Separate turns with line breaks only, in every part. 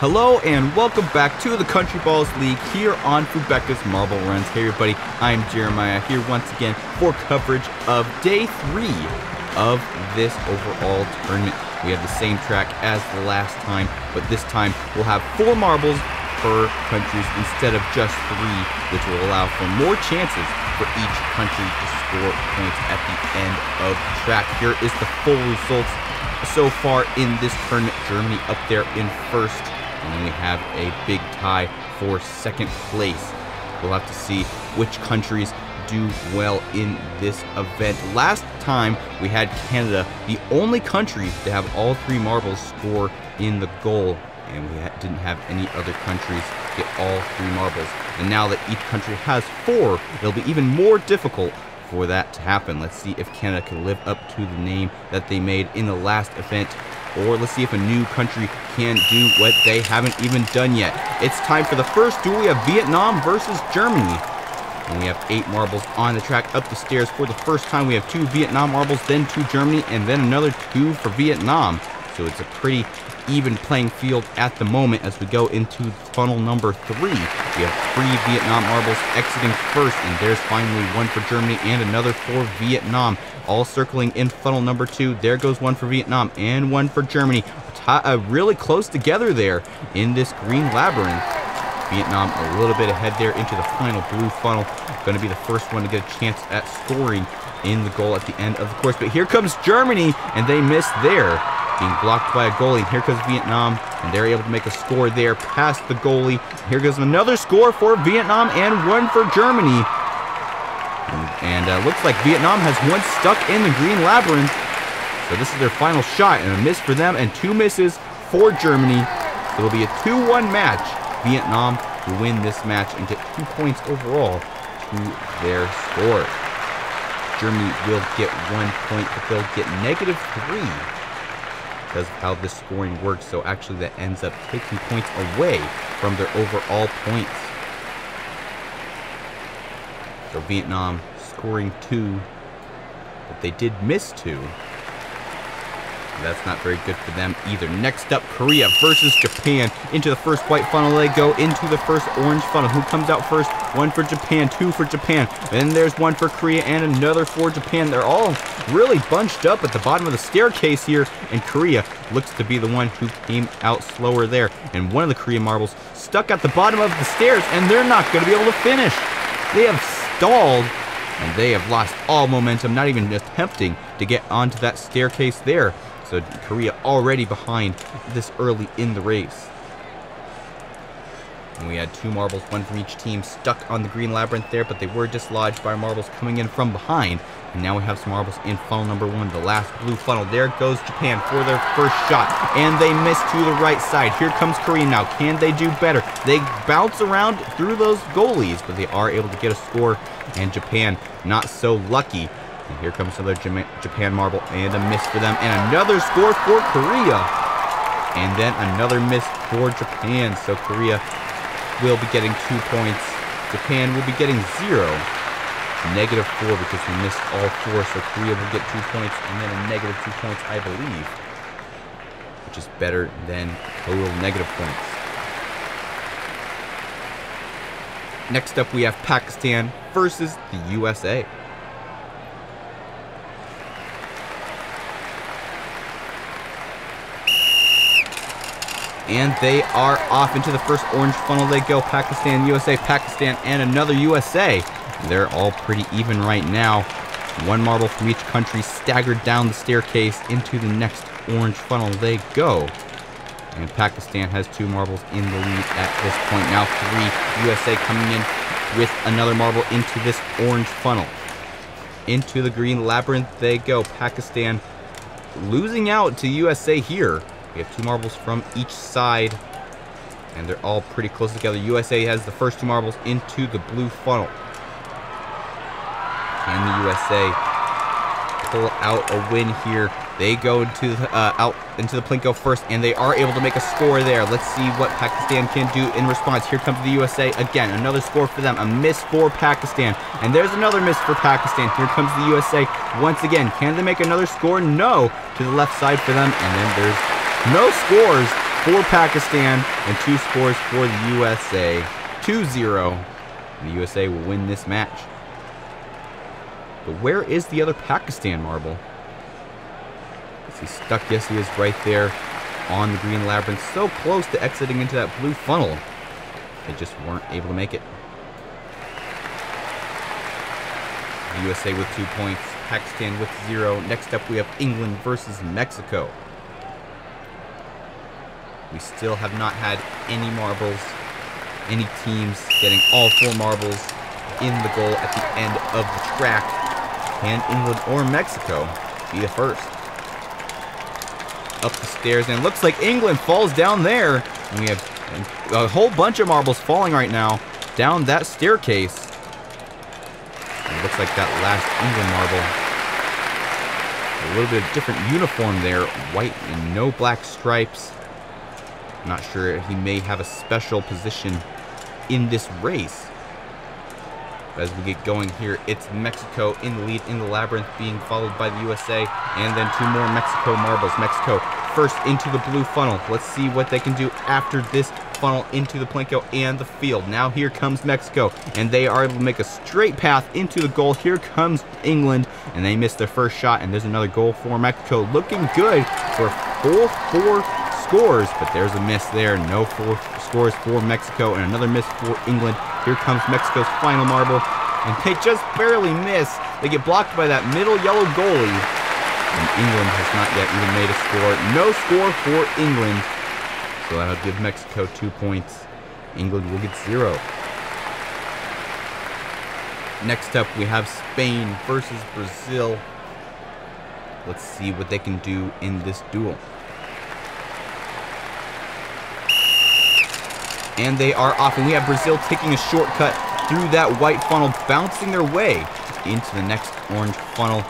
Hello and welcome back to the Country Balls League here on Fubeca's Marble Runs. Hey everybody, I'm Jeremiah here once again for coverage of Day 3 of this overall tournament. We have the same track as the last time, but this time we'll have 4 marbles per countries instead of just 3, which will allow for more chances for each country to score points at the end of the track. Here is the full results so far in this tournament. Germany up there in first. And then we have a big tie for second place. We'll have to see which countries do well in this event. Last time we had Canada, the only country to have all 3 marbles score in the goal. And we didn't have any other countries get all 3 marbles. And now that each country has 4, it'll be even more difficult for that to happen. Let's see if Canada can live up to the name that they made in the last event. Or let's see if a new country can do what they haven't even done yet. It's time for the first duel. We have Vietnam versus Germany. And we have 8 marbles on the track up the stairs. For the first time, we have 2 Vietnam marbles, then 2 Germany, and then another 2 for Vietnam. So it's a pretty even playing field at the moment as we go into funnel number 3. We have 3 Vietnam marbles exiting first, and there's finally 1 for Germany and another for Vietnam. All circling in funnel number 2. There goes 1 for Vietnam and 1 for Germany. Really close together there in this green labyrinth. Vietnam a little bit ahead there into the final blue funnel. Going to be the first one to get a chance at scoring in the goal at the end of the course. But here comes Germany, and they missed there. Being blocked by a goalie. Here comes Vietnam, and they're able to make a score there past the goalie. Here goes another score for Vietnam and 1 for Germany. And looks like Vietnam has 1 stuck in the green labyrinth. So this is their final shot, and a miss for them and 2 misses for Germany. It'll be a 2-1 match. Vietnam will win this match and get 2 points overall to their score. Germany will get 1 point, but they'll get -3 because of how this scoring works. So actually that ends up taking points away from their overall points. So Vietnam scoring 2, but they did miss 2. That's not very good for them either. Next up, Korea versus Japan. Into the first white funnel they go, into the first orange funnel. Who comes out first? 1 for Japan, 2 for Japan. Then there's 1 for Korea and another for Japan. They're all really bunched up at the bottom of the staircase here, and Korea looks to be the one who came out slower there. And one of the Korean marbles stuck at the bottom of the stairs, and they're not going to be able to finish. They have stalled, and they have lost all momentum, not even attempting to get onto that staircase there. So Korea already behind this early in the race. And we had 2 marbles, 1 from each team, stuck on the green labyrinth there, but they were dislodged by marbles coming in from behind. And now we have some marbles in funnel number 1, the last blue funnel. There goes Japan for their first shot, and they miss to the right side. Here comes Korea now. Can they do better? They bounce around through those goalies, but they are able to get a score, and Japan not so lucky. And here comes another Japan marble, and a miss for them, and another score for Korea. And then another miss for Japan. So Korea will be getting 2 points. Japan will be getting 0. -4 because we missed all 4. So Korea will get 2 points, and then a -2 points, I believe. Which is better than total negative points. Next up, we have Pakistan versus the USA. And they are off into the first orange funnel they go. Pakistan, USA, Pakistan, and another USA. They're all pretty even right now. 1 marble from each country staggered down the staircase into the next orange funnel they go. And Pakistan has 2 marbles in the lead at this point. Now 3 USA coming in with another marble into this orange funnel. Into the green labyrinth they go. Pakistan losing out to USA here. We have 2 marbles from each side, and they're all pretty close together. USA has the first 2 marbles into the blue funnel. Can the USA pull out a win here? They go into the, out into the plinko first, and they are able to make a score there. Let's see what Pakistan can do in response. Here comes the USA again. Another score for them. A miss for Pakistan. And there's another miss for Pakistan. Here comes the USA once again. Can they make another score? No. To the left side for them. And then there's no scores for Pakistan and 2 scores for the USA. 2-0. And the USA will win this match. But where is the other Pakistan marble? Is he stuck? Yes, he is right there on the green labyrinth. So close to exiting into that blue funnel. They just weren't able to make it. The USA with 2 points. Pakistan with 0. Next up we have England versus Mexico. We still have not had any marbles. Any teams getting all 4 marbles in the goal at the end of the track. Can England or Mexico be the first? Up the stairs, and it looks like England falls down there. And we have a whole bunch of marbles falling right now down that staircase. And it looks like that last England marble. A little bit of different uniform there. White and no black stripes. I'm not sure if he may have a special position in this race. But as we get going here, it's Mexico in the lead in the labyrinth, being followed by the USA, and then 2 more Mexico marbles. Mexico first into the blue funnel. Let's see what they can do after this funnel into the Plinko and the field. Now here comes Mexico, and they are able to make a straight path into the goal. Here comes England, and they missed their first shot, and there's another goal for Mexico. Looking good for full 4 scores, but there's a miss there. No 4 scores for Mexico, and another miss for England. Here comes Mexico's final marble, and they just barely miss. They get blocked by that middle yellow goalie, and England has not yet even made a score. No score for England, so that'll give Mexico 2 points. England will get 0. Next up, we have Spain versus Brazil. Let's see what they can do in this duel. And they are off, and we have Brazil taking a shortcut through that white funnel, bouncing their way into the next orange funnel.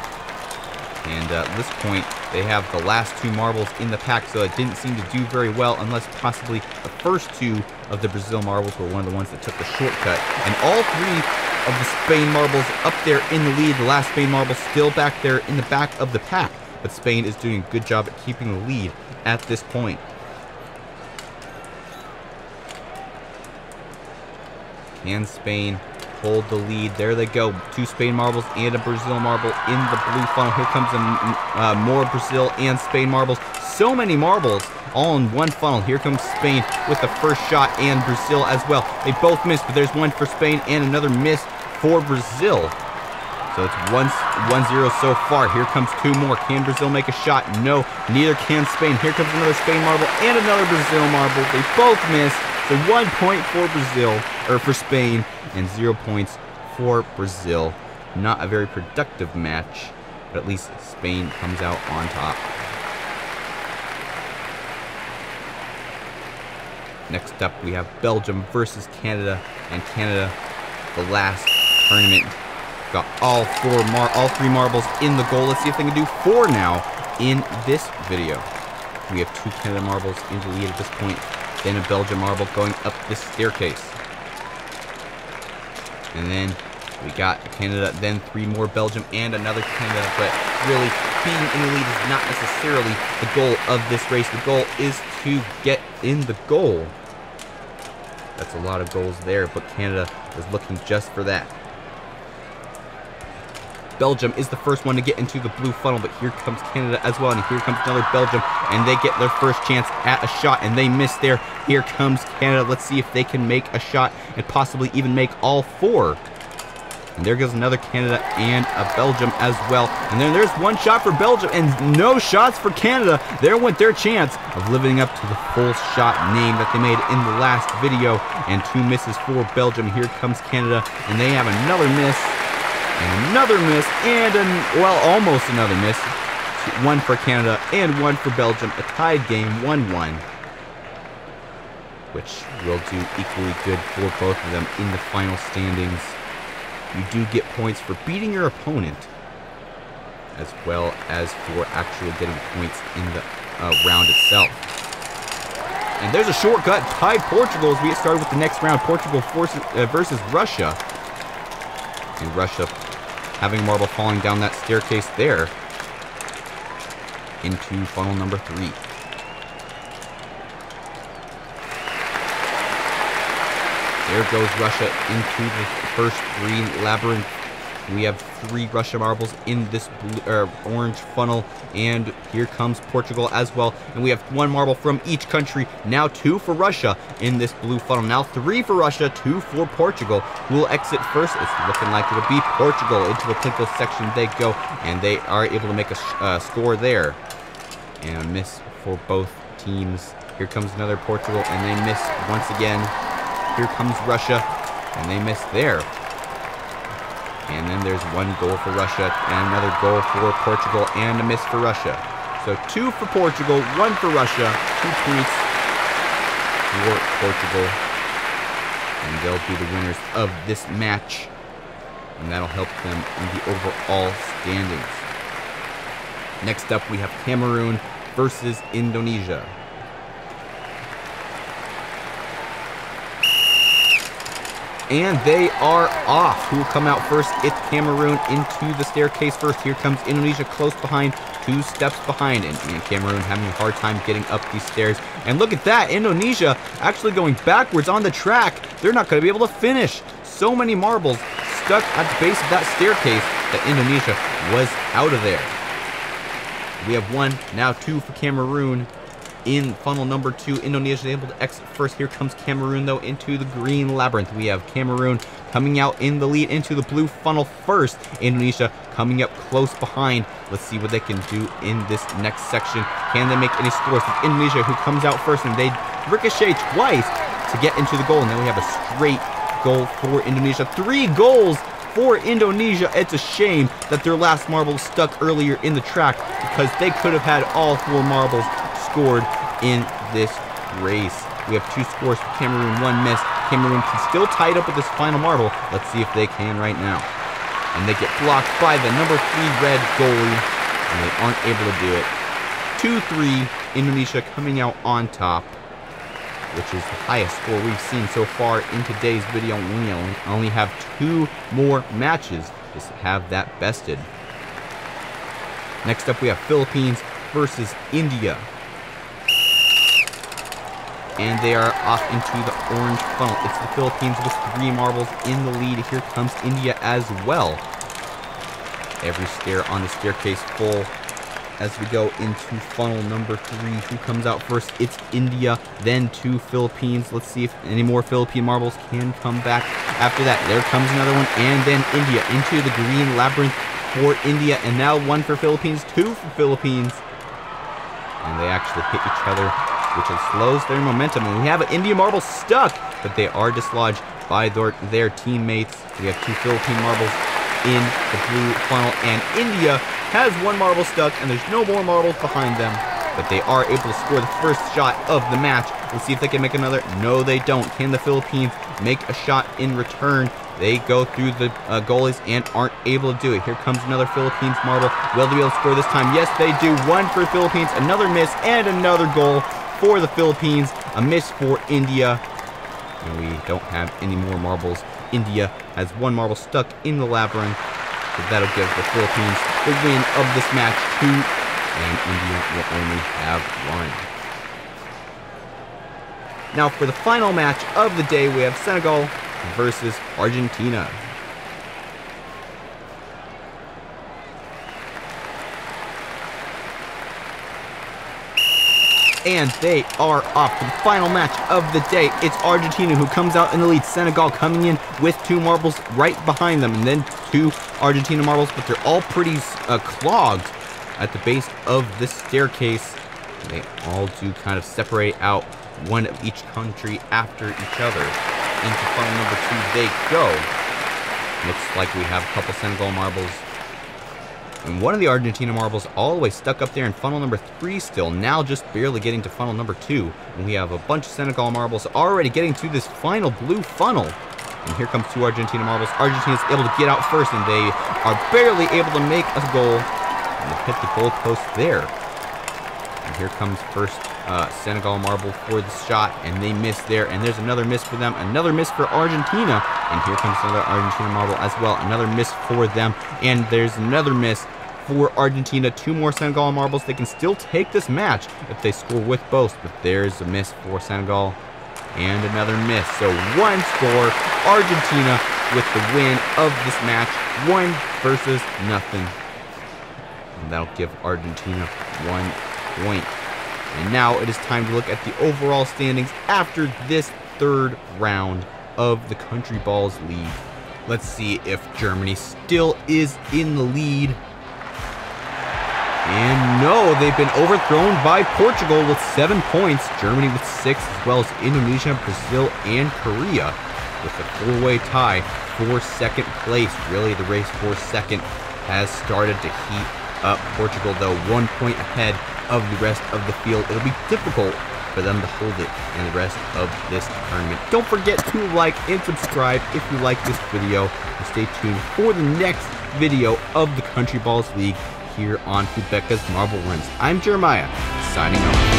And at this point, they have the last 2 marbles in the pack, so it didn't seem to do very well, unless possibly the first 2 of the Brazil marbles were one of the ones that took the shortcut. And all 3 of the Spain marbles up there in the lead. The last Spain marble still back there in the back of the pack, but Spain is doing a good job at keeping the lead at this point. Can Spain hold the lead? There they go. 2 Spain marbles and a Brazil marble in the blue funnel. Here comes more Brazil and Spain marbles. So many marbles all in one funnel. Here comes Spain with the first shot, and Brazil as well. They both missed, but there's one for Spain and another miss for Brazil. So it's 1-0 so far. Here comes 2 more. Can Brazil make a shot? No, neither can Spain. Here comes another Spain marble and another Brazil marble. They both miss. So 1 point for Brazil, or for Spain, and 0 points for Brazil. Not a very productive match, but at least Spain comes out on top. Next up, we have Belgium versus Canada, and Canada, the last tournament, got all 3 marbles in the goal. Let's see if they can do 4 now in this video. We have 2 Canada marbles in the lead at this point. Then a Belgium marble going up this staircase. And then we got Canada, then 3 more Belgium, and another Canada. But really, being in the lead is not necessarily the goal of this race. The goal is to get in the goal. That's a lot of goals there, but Canada is looking just for that. Belgium is the first one to get into the blue funnel, but here comes Canada as well, and here comes another Belgium, and they get their first chance at a shot, and they miss there. Here comes Canada. Let's see if they can make a shot and possibly even make all 4. And there goes another Canada and a Belgium as well. And then there's 1 shot for Belgium and no shots for Canada. There went their chance of living up to the full shot name that they made in the last video. And 2 misses for Belgium. Here comes Canada, and they have another miss. And another miss, and almost another miss. 1 for Canada and 1 for Belgium. A tied game, 1-1. Which will do equally good for both of them in the final standings. You do get points for beating your opponent, as well as for actually getting points in the round itself. And there's a shortcut, tied Portugal as we get started with the next round. Portugal versus Russia. And Russia having a marble falling down that staircase there into funnel number 3. There goes Russia into the first green labyrinth. We have 3 Russia marbles in this blue, orange funnel, and here comes Portugal as well. And we have 1 marble from each country. Now 2 for Russia in this blue funnel. Now 3 for Russia, 2 for Portugal, who will exit first. It's looking like it'll be Portugal. Into the plinko section they go, and they are able to make a score there. And a miss for both teams. Here comes another Portugal, and they miss once again. Here comes Russia, and they miss there. And then there's 1 goal for Russia, and another goal for Portugal, and a miss for Russia. So 2 for Portugal, 1 for Russia, 2 points for Portugal. And they'll be the winners of this match. And that'll help them in the overall standings. Next up, we have Cameroon versus Indonesia. And they are off. Who will come out first? It's Cameroon into the staircase first. Here comes Indonesia close behind, 2 steps behind. And Cameroon having a hard time getting up these stairs. And look at that, Indonesia actually going backwards on the track. They're not going to be able to finish. So many marbles stuck at the base of that staircase that Indonesia was out of there. We have 1, now 2 for Cameroon. In funnel number 2, Indonesia is able to exit first. Here comes Cameroon, though, into the green labyrinth. We have Cameroon coming out in the lead into the blue funnel first. Indonesia coming up close behind. Let's see what they can do in this next section. Can they make any scores? With Indonesia, who comes out first, and they ricochet twice to get into the goal. And then we have a straight goal for Indonesia. 3 goals for Indonesia. It's a shame that their last marble stuck earlier in the track, because they could have had all 4 marbles scored in this race. We have 2 scores for Cameroon, 1 miss. Cameroon can still tie it up with this final marble. Let's see if they can right now. And they get blocked by the number 3 red goalie, and they aren't able to do it. 2-3, Indonesia coming out on top, which is the highest score we've seen so far in today's video. We only have 2 more matches to have that bested. Next up, we have Philippines versus India. And they are off into the orange funnel. It's the Philippines with 3 marbles in the lead. Here comes India as well. Every stair on the staircase full as we go into funnel number 3. Who comes out first? It's India, then 2 Philippines. Let's see if any more Philippine marbles can come back after that. There comes another one, and then India into the green labyrinth for India, and now 1 for Philippines, 2 for Philippines. And they actually hit each other, which slows their momentum. And we have an India marble stuck, but they are dislodged by their teammates. We have 2 Philippine marbles in the blue funnel, and India has 1 marble stuck, and there's no more marbles behind them. But they are able to score the first shot of the match. Let's see if they can make another. No, they don't. Can the Philippines make a shot in return? They go through the goalies and aren't able to do it. Here comes another Philippines marble. Will they be able to score this time? Yes, they do. 1 for Philippines, another miss, and another goal for the Philippines. A miss for India. And we don't have any more marbles. India has 1 marble stuck in the labyrinth. So that'll give the Philippines the win of this match, 2. And India will only have 1. Now for the final match of the day, we have Senegal versus Argentina. And they are off to the final match of the day. It's Argentina who comes out in the lead. Senegal coming in with 2 marbles right behind them, and then 2 Argentina marbles, but they're all pretty clogged at the base of this staircase. They all do kind of separate out, 1 of each country after each other. Into funnel number 2 they go. Looks like we have a couple Senegal marbles. And 1 of the Argentina marbles all the way stuck up there in funnel number 3 still. Now just barely getting to funnel number 2. And we have a bunch of Senegal marbles already getting to this final blue funnel. And here comes 2 Argentina marbles. Argentina's able to get out first, and they are barely able to make a goal. And they hit the goalpost there. And here comes first Senegal marble for the shot, and they miss there. And there's another miss for them. Another miss for Argentina. And here comes another Argentina marble as well. Another miss for them. And there's another miss for Argentina. 2 more Senegal marbles. They can still take this match if they score with both. But there's a miss for Senegal. And another miss. So one score. Argentina with the win of this match. 1 versus nothing. And that'll give Argentina 1 point. And now it is time to look at the overall standings after this third round of the Country Balls League. Let's see if Germany still is in the lead. And no, they've been overthrown by Portugal with 7 points. Germany with 6, as well as Indonesia, Brazil, and Korea with a 4-way tie for second place. Really, the race for second has started to heat up. Portugal, though, 1 point ahead of the rest of the field. It'll be difficult for them to hold it in the rest of this tournament. Don't forget to like and subscribe if you like this video. And stay tuned for the next video of the Country Balls League here on Fubecca's Marble Runs. I'm Jeremiah, signing off.